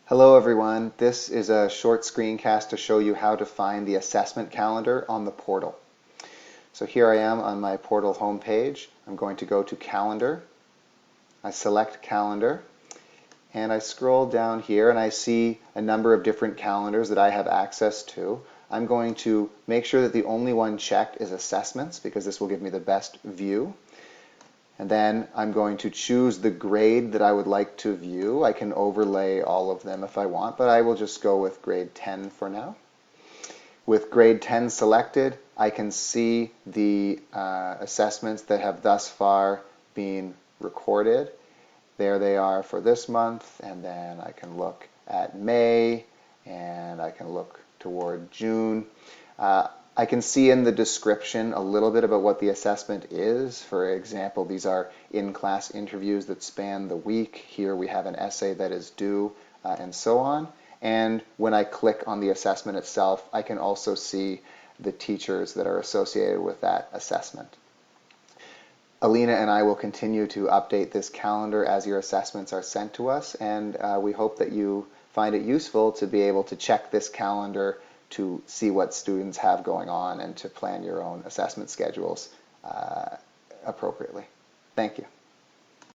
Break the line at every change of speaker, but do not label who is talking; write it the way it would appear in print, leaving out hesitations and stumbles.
Hello everyone, this is a short screencast to show you how to find the assessment calendar on the portal. So here I am on my portal homepage. I'm going to go to Calendar. I select Calendar and I scroll down here and I see a number of different calendars that I have access to. I'm going to make sure that the only one checked is Assessments because this will give me the best view. And then I'm going to choose the grade that I would like to view. I can overlay all of them if I want, but I will just go with grade 10 for now. With grade 10 selected, I can see the assessments that have thus far been recorded. There they are for this month, and then I can look at May, and I can look toward June. I can see in the description a little bit about what the assessment is. For example, these are in-class interviews that span the week. Here we have an essay that is due, and so on. And when I click on the assessment itself, I can also see the teachers that are associated with that assessment. Alina and I will continue to update this calendar as your assessments are sent to us, and we hope that you find it useful to be able to check this calendar to see what students have going on and to plan your own assessment schedules appropriately. Thank you.